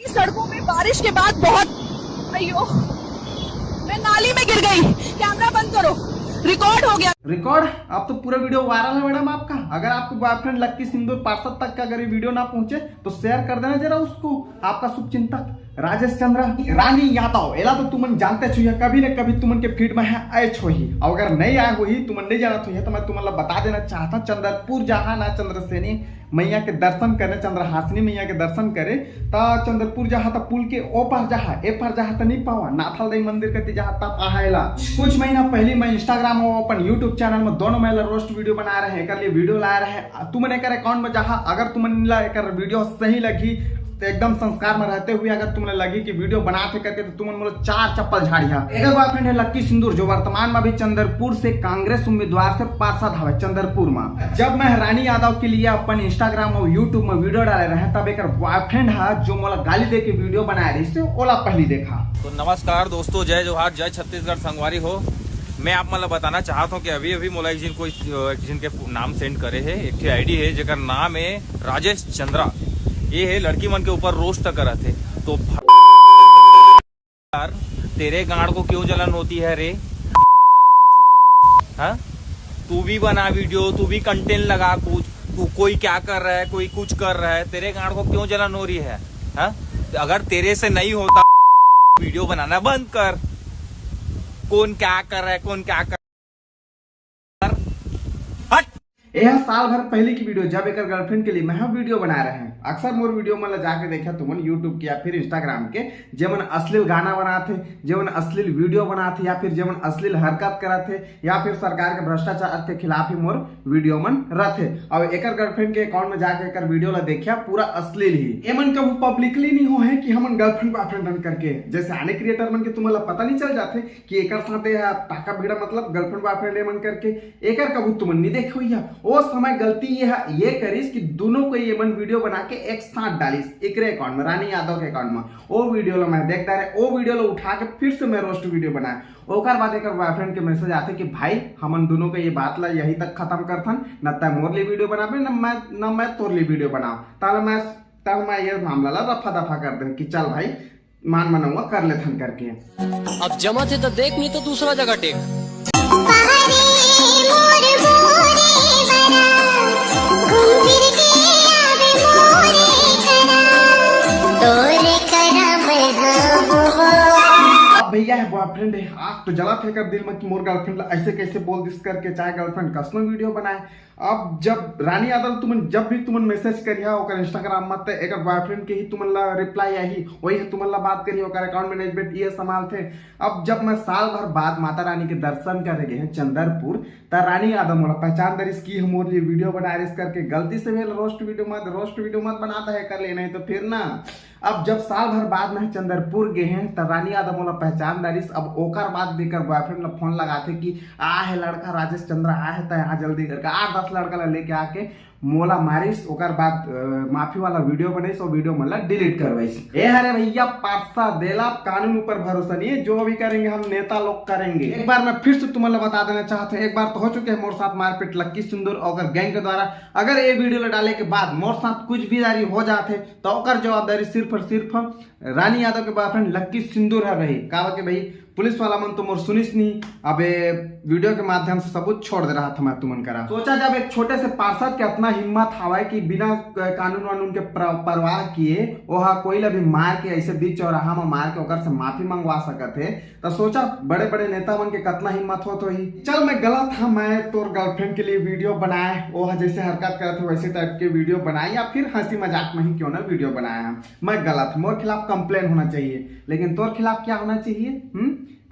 की सड़कों में बारिश के बाद अयो, मैं नाली में गिर गई। कैमरा बंद करो, रिकॉर्ड हो गया। रिकॉर्ड? अब तो पूरा वीडियो वायरल है मैडम आपका। अगर आपके बॉयफ्रेंड लक्की सिंदूर पार्षद तक का अगर ये वीडियो ना पहुंचे तो शेयर कर देना जरा उसको। आपका शुभचिंतक राजेश चंद्र रानी यादव एला तो तुमन जानते छो, कभी न कभी तुमन के फीड में है आए छो ही। और अगर नहीं आए हो ही, तुमन नहीं जाना तो मैं तुम्हें बता देना चाहता, चंद्रपुर जहाँ ना चंद्रसेनी मैया के दर्शन करे, चंद्रहासिनी मैया के दर्शन करे ता चंद्रपुर जहाँ ता पुल के ओ पार जहाँ ए पार जहाँ ता नहीं पावा नाथल देवी मंदिर के जहाँ तक आएला। कुछ महीना पहले मैं इंस्टाग्राम और अपन यूट्यूब चैनल में दोनों महिला रोस्ट वीडियो बना रहे हैं, कर लिए वीडियो ला रहे हैं। तुमने एक अकाउंट में जहाँ अगर तुमने एक वीडियो सही लगी तो एकदम संस्कार में रहते हुए अगर तुमने लगी कि वीडियो बनाते करके तो तुमने बोलो 4 चप्पल झाड़िया। एक बॉयफ्रेंड है लक्की सिंदूर जो वर्तमान में भी चंद्रपुर से कांग्रेस उम्मीदवार से पार्षद हवे चंद्रपुर में। जब मैं रानी यादव के लिए अपन इंस्टाग्राम और यूट्यूब में वीडियो डाले रहे तब एक बॉयफ्रेंड है जो मोला गाली दे के वीडियो बनाया रही से ओला पहली देखा। तो नमस्कार दोस्तों, जय जोहार, जय छत्तीसगढ़ संगवारी हो। मैं आप मतलब बताना चाहता हूँ कि अभी मोला एक जिनके नाम सेंड करे है, एक आईडी है जेकर नाम है राजेश चंद्रा। ये है लड़की मन के ऊपर रोस्ट करत है। तो यार तेरे गांड को क्यों जलन होती है रे? हाँ, तू भी बना वीडियो, तू भी कंटेंट लगा, कुछ कोई क्या कर रहा है, कोई कुछ कर रहा है, तेरे गांड को क्यों जलन हो रही है? हाँ, अगर तेरे से नहीं होता वीडियो बनाना बंद कर। कौन क्या कर रहा है, कौन क्या कर यह साल भर पहले की वीडियो जब एक गर्लफ्रेंड के लिए मैं वीडियो बना रहे हैं। अक्सर मोर वीडियो में जाके देखा तुमन यूट्यूब के या फिर इंस्टाग्राम के जेमन अश्लील गाना बनाते, जेमन अश्लील वीडियो बनाते या फिर जेमन अश्लील हरकत कराते या फिर सरकार के भ्रष्टाचार के खिलाफ ही मोर वीडियो मन रहते। और एक गर्लफ्रेंड के अकाउंट में जाके एक वीडियो ला देखा पूरा अश्लील ही। एमन कभी पब्लिकली नहीं हो है कि हम गर्लफ्रेंड बॉयफ्रेंड रन करके जैसे आने क्रिएटर मन के तुम्हें पता नहीं चल जाते कि एक साथ टाका भिड़ा मतलब गर्लफ्रेंड बॉयफ्रेंड एमन करके एक कबू तुमन नहीं देखे हुई। वो समय गलती ये करीस कि दोनों को ये मन वीडियो बना के एक साथ डालिस एक अकाउंट में, रानी यादव के अकाउंट में। वो वीडियो लो मैं देखता रहे, वो वीडियो लो उठा के फिर से मैं रोस्ट वीडियो बनाया। ओकर बाद एक बॉयफ्रेंड के मैसेज आते कि भाई हमन दोनों को ये बात ला यही तक खत्म करथन, न त मोर लिए वीडियो बनाबे न मैं तोर लिए वीडियो बनाओ। तब मैं ये मामला ला रफा दफा कर दे कि चल भाई मान मनाऊंगा कर लेथन करके। अब जमा थे तो देख, नहीं तो दूसरा जगह टेक। भैया है बॉयफ्रेंड है, आग तो जला थे कर दिल में कि मोर गर्लफ्रेंड ऐसे कैसे बोल दिस करके, चाहे गर्लफ्रेंड कसनो वीडियो बनाए। अब जब रानी यादव तुमन जब भी तुमन मैसेज करिया ओकर इंस्टाग्राम में एक बायफ्रेंड के ही तुमन ला रिप्लाई आई वही तुमन ला बात करी ओकर अकाउंट मैनेजमेंट ये संभाल थे। अब जब मैं साल भर बाद माता रानी के दर्शन करे गए हैं चंद्रपुर त रानी यादव मोला पहचान दरिस की मोर लिए वीडियो बना रिस करके गलती से भेल रोस्ट वीडियो मत बनाता है कर ले, नहीं तो फिर ना। अब जब साल भर बाद में चंद्रपुर गए हैं तब रानी यादव मोला पहचान दरिस। अब ओकर बाद देकर बॉयफ्रेंड ला फोन लगाते कि आ है लड़का राजेश चंद्रा आ है तो यहाँ जल्दी करके 8-10 लड़का ला लेके आके मोला मारिस। ओकर बाद माफी वाला वीडियो बनेस और वीडियो मतलब डिलीट करवाइस। ए हरे भैया पार्षद देला कानून ऊपर भरोसा नहीं है, जो भी करेंगे हम नेता लोग करेंगे। एक बार मैं फिर से तुम्हें बता देना चाहता हूँ, एक बार तो हो चुके हैं मोर साथ मारपीट लक्की सिंदूर और गैंग के द्वारा। अगर ये वीडियो डाले के बाद मोर साथ कुछ भी जारी हो जाते तो ओकर जवाबदारी सिर्फ और सिर्फ रानी यादव के बॉयफ्रेंड लक्की सिंदूर रही। कहा कि भाई पुलिस वाला मन तो मोर सुनिस नहीं। अब वीडियो के माध्यम से सबूत छोड़ दे रहा था मैं तुमन करा। सोचा जब एक छोटे से पार्षद के अपना हिम्मत हवा कि बिना कानून वानून के परवाह किए वह कोई ला भी मार के ऐसे बीच चौराहा में मार के ओकर से माफी मंगवा सकते है, तो सोचा बड़े बड़े नेता मन के कितना हिम्मत हो तो ही चल मैं गलत था, मैं तोर गर्लफ्रेंड के लिए वीडियो बनाए वो जैसे हरकत करे थे वैसे टाइप के वीडियो बनाए या फिर हंसी मजाक में ही क्यों ना वीडियो बनाया। मैं गलत, मोर खिलाफ कंप्लेन होना चाहिए, लेकिन तोर खिलाफ क्या होना चाहिए?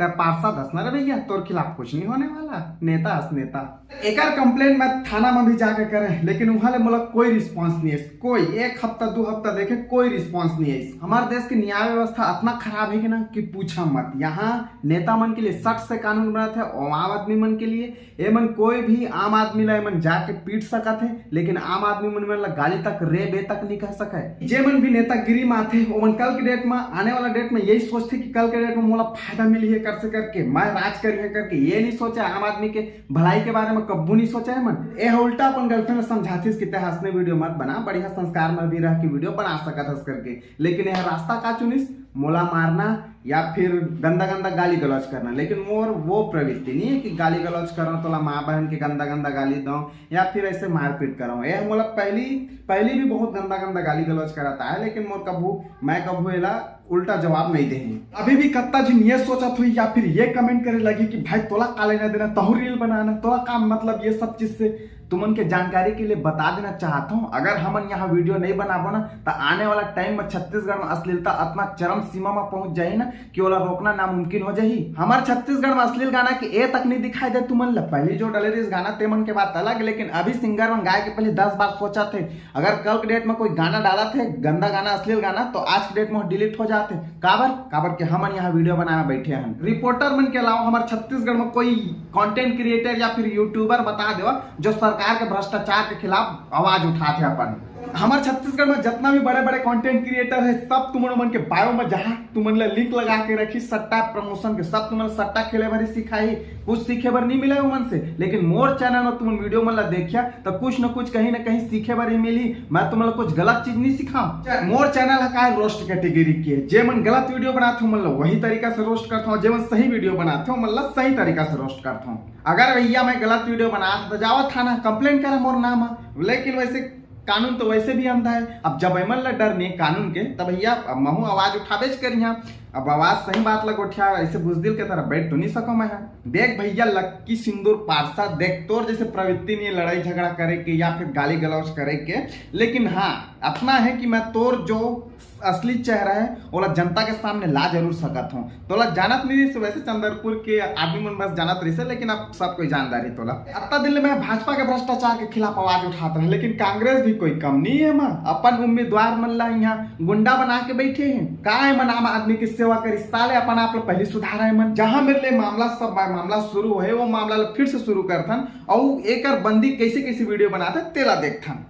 तब पार्षद हंसना रे भैया, तोर खिलाफ कुछ नहीं होने वाला, नेता हंस नेता। एक कंप्लेन मैं थाना में भी जाके करे लेकिन वहां मोला कोई रिस्पांस नहीं है। कोई 1 हफ्ता 2 हफ्ता देखे कोई रिस्पांस नहीं है। हमारे देश की न्याय व्यवस्था इतना खराब है कि ना कि पूछा मत। यहाँ नेता मन के लिए सख्त से कानून बना थे और आम आदमी मन के लिए एमन कोई भी आम आदमी ला एमन जाके पीट सकत है, लेकिन आम आदमी मन ला गाली तक रे बे तक नहीं कह सके। जेमन भी नेतागिरी में आते ओमन कल के डेट में आने वाला डेट में यही सोचते कि कल के डेट में मोला फायदा मिली है कर से करके मैं राज करिए करके ये नहीं सोचा आम आदमी के भलाई के बारे में कब्बू नहीं सोचा है मन। ए उल्टा अपन गर्लफ्रेंड समझाती कि ते हंसने वीडियो मत बना, बढ़िया संस्कार में भी रह के वीडियो बना सकत हंस करके, लेकिन यह रास्ता का चुनिस मोला मारना या फिर गंदा गंदा गाली गलौज करना। लेकिन मोर वो प्रवृत्ति नहीं है कि गाली गलौज करो तो माँ बहन के गंदा गंदा गाली दो या फिर ऐसे मारपीट करो। यह मोला पहली भी बहुत गंदा गंदा गाली गलौज कराता है, लेकिन मोर मैं कभू एला उल्टा जवाब नहीं दे। अभी भी कत्ता जी ये सोचत हुई या फिर ये कमेंट करे लगी कि भाई तोला का लेना देना, तहु रील बनाना, तोला काम मतलब ये सब चीज से तुमन के जानकारी के लिए बता देना चाहता हूँ। अगर हमन यहाँ वीडियो नहीं बनाबो ना तो आने वाला टाइम में छत्तीसगढ़ में अश्लीलता इतना चरम सीमा में पहुंच जाए ना कि ओला रोकना नामुमकिन हो जाही। हमारे छत्तीसगढ़ में अश्लील गाना के ए तक नहीं दिखाई दे तुमन ला। पहले जो डले इस गाना तेमन के बात अलग, लेकिन अभी सिंगर मन गाय के पहले 10 बार सोचा थे अगर कल के डेट में कोई गाना डाला थे गंदा गाना अश्लील गाना तो आज के डेट में डिलीट हो जाते। काबर के हमन यहाँ वीडियो बनाना बैठे हैं। रिपोर्टर मन के अलावा हमारे छत्तीसगढ़ में कोई कंटेंट क्रिएटर या फिर यूट्यूबर बता दो जो सरकार के भ्रष्टाचार के खिलाफ आवाज उठाते अपन। हमारे छत्तीसगढ़ में जितना भी बड़े बड़े कंटेंट क्रिएटर है सब तुमन मन के बायो में जहाँ तुमन लिंक लगा के रखी सट्टा प्रमोशन के, सब तुमन सट्टा खेले भरी सिखाई, कुछ सीखे भर नहीं मिला मन से। लेकिन मोर चैनल में तुम वीडियो मन देखिया तो कुछ न कुछ कहीं ना कहीं सीखे भर ही मिली। मैं तुम कुछ गलत चीज नहीं सिखाऊं। मोर चैनल है का रोस्ट कैटेगरी की है, जे मन गलत वीडियो बनाते हो मतलब वही तरीका से रोस्ट करता हूँ, जे मन सही वीडियो बनाते हो मतलब सही तरीका से रोस्ट करता हूँ। अगर भैया मैं गलत वीडियो बना तो जाओ थाना कंप्लेंट करा मोर नाम, लेकिन वैसे कानून तो वैसे भी अंधा है। अब जब एमन ला डर नहीं कानून के तब भैया महू आवाज उठाबेच करिया। अब आवाज सही बात लग उठा ऐसे बुजदिल के तरह बैठ तो नहीं सको मैं। देख भैया लक्की सिंदूर पारसा, देख तोर जैसे प्रवृत्ति नहीं लड़ाई झगड़ा करे के या फिर गाली गलौज करे के, लेकिन हाँ अपना है कि मैं तोर जो असली चेहरा है वो जनता के सामने ला जरूर सकत हूँ। तोला जानत नहीं रही वैसे चंद्रपुर के आदमी मन बस जानत रही से, लेकिन अब सब कोई जानदारी तोला। अत्ता दिल्ली में भाजपा के भ्रष्टाचार के खिलाफ आवाज उठाते रहे, लेकिन कांग्रेस भी कोई कम नहीं है माँ। अपन उम्मीदवार मन ला यहाँ गुंडा बना के बैठे हैं। का है मन आम आदमी की सेवा करी साले अपन आप पहले सुधार है मन। जहाँ मेरे लिए मामला शुरू है वो मामला फिर से शुरू करथन और एक बंदी कैसे कैसे वीडियो बनाते तेला देखथन।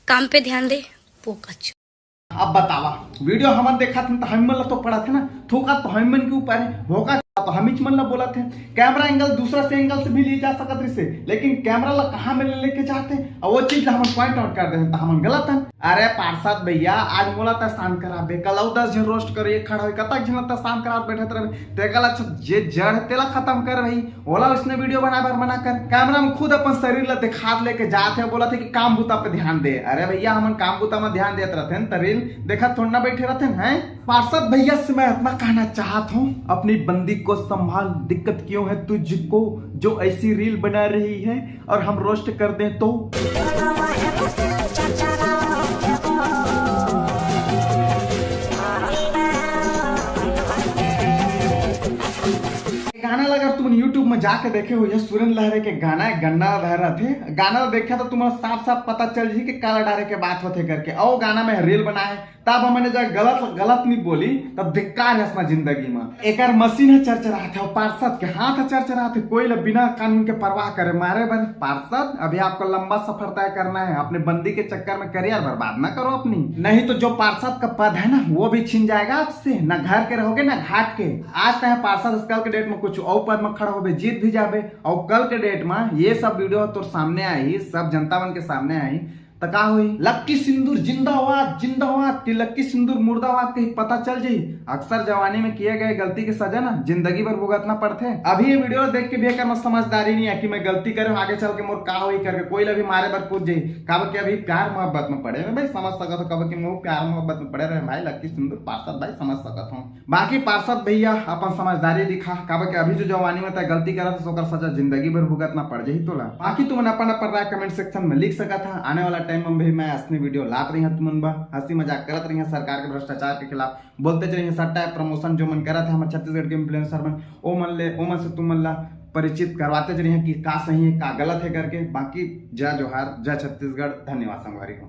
काम पे ध्यान दे पोकच। अब बतावा वीडियो हमन देखा थे तो हम तो पड़ा थे ना, थोका तो हम मन के ऊपर है, भोका तो हम ही मन बोला थे। कैमरा एंगल दूसरा से एंगल से भी लिए जा सकत रही से, लेकिन कैमरा ला कहाँ में लेके जाते और वो चीज हम पॉइंट आउट कर दे तो हम गलत है। अरे पार्षद भैया आज मोला त शांत कराबे, कल 10 जन रोस्ट करे खड़ा हो कतक जन त शांत करा बैठत रहे तेकला जे जड़ तेला खत्म कर भाई। ओला उसने वीडियो मना कर कैमरा में खुद अपन शरीर ला दिखा लेके जाते बोला थे कि काम बुता पे ध्यान दे। अरे भैया हम काम बुता में ध्यान देते रहते हैं, रील देखा थोड़ा ना बैठे रहते हैं। पार्षद भैया से मैं इतना कहना चाहता हूँ अपनी बंदी को संभाल, दिक्कत क्यों है तुझको जो ऐसी रील बना रही है और हम रोस्ट कर दें तो। गाना लगा तुम यूट्यूब में जाके देखे हो ये सुरेंद्र लहरे के गाना है गन्ना लहरा थे, गाना देखा तो तुम्हारा साफ साफ पता चल जी कि काला डारे के बात होते करके और गाना में रील बनाए तब हमने जब गलत नहीं बोली तब धिक्कार है अपना जिंदगी में। एक मशीन है चरचरा थे और पार्षद के हाथ चरचरा थे, कोई बिना कानून के परवाह करे मारे बन। पार्षद अभी आपको लंबा सफर तय करना है, अपने बंदी के चक्कर में करियर बर्बाद ना करो अपनी, नहीं तो जो पार्षद का पद है ना वो भी छीन जाएगा आपसे, ना घर के रहोगे ना घाट के। आज चाहे पार्षद कल के डेट में कुछ और पद में खड़ा हो जीत भी जाबे और कल के डेट में ये सब वीडियो तो सामने आई, सब जनता मन के सामने आई तो का हुई लक्की सिंदूर जिंदाबाद जिंदाबाद कि लक्की सिंदूर मुर्दाबाद कहीं पता चल जाये। अक्सर जवानी में किए गए गलती की सजा ना जिंदगी भर भुगतना पड़ते। अभी ये वीडियो देख के भी कर समझदारी नहीं है कि मैं गलती करूँ आगे चल के मोर का हुई करके कोई भी मारे बार पूछ जाये कब के अभी प्यार मोहब्बत में पड़े भाई समझ सकता हूँ, कब के प्यार मोहब्बत में पड़े रहे भाई लक्की सिंदूर पार्षद भाई समझ सकता हूँ। बाकी पार्षद भैया अपन समझदारी दिखा कब के अभी जो जवानी में तय गलती करा तो सजा जिंदगी भर भुगतना पड़ जाये। तो बाकी तुम अपन राय कमेंट सेक्शन में लिख सका था। आने वाला टाइम में भी मैं असली वीडियो लात रही हूँ, तुमन बा हंसी मजाक करत रही है सरकार के भ्रष्टाचार के खिलाफ बोलते चलिए सट्टा प्रमोशन जो मन करा था हमारे छत्तीसगढ़ के इन्फ्लुएंसर मन ओ मन से तुम मन परिचित करवाते चलिए कि का सही है का गलत है करके। बाकी जय जोहार जय छत्तीसगढ़, धन्यवाद संगवारी को।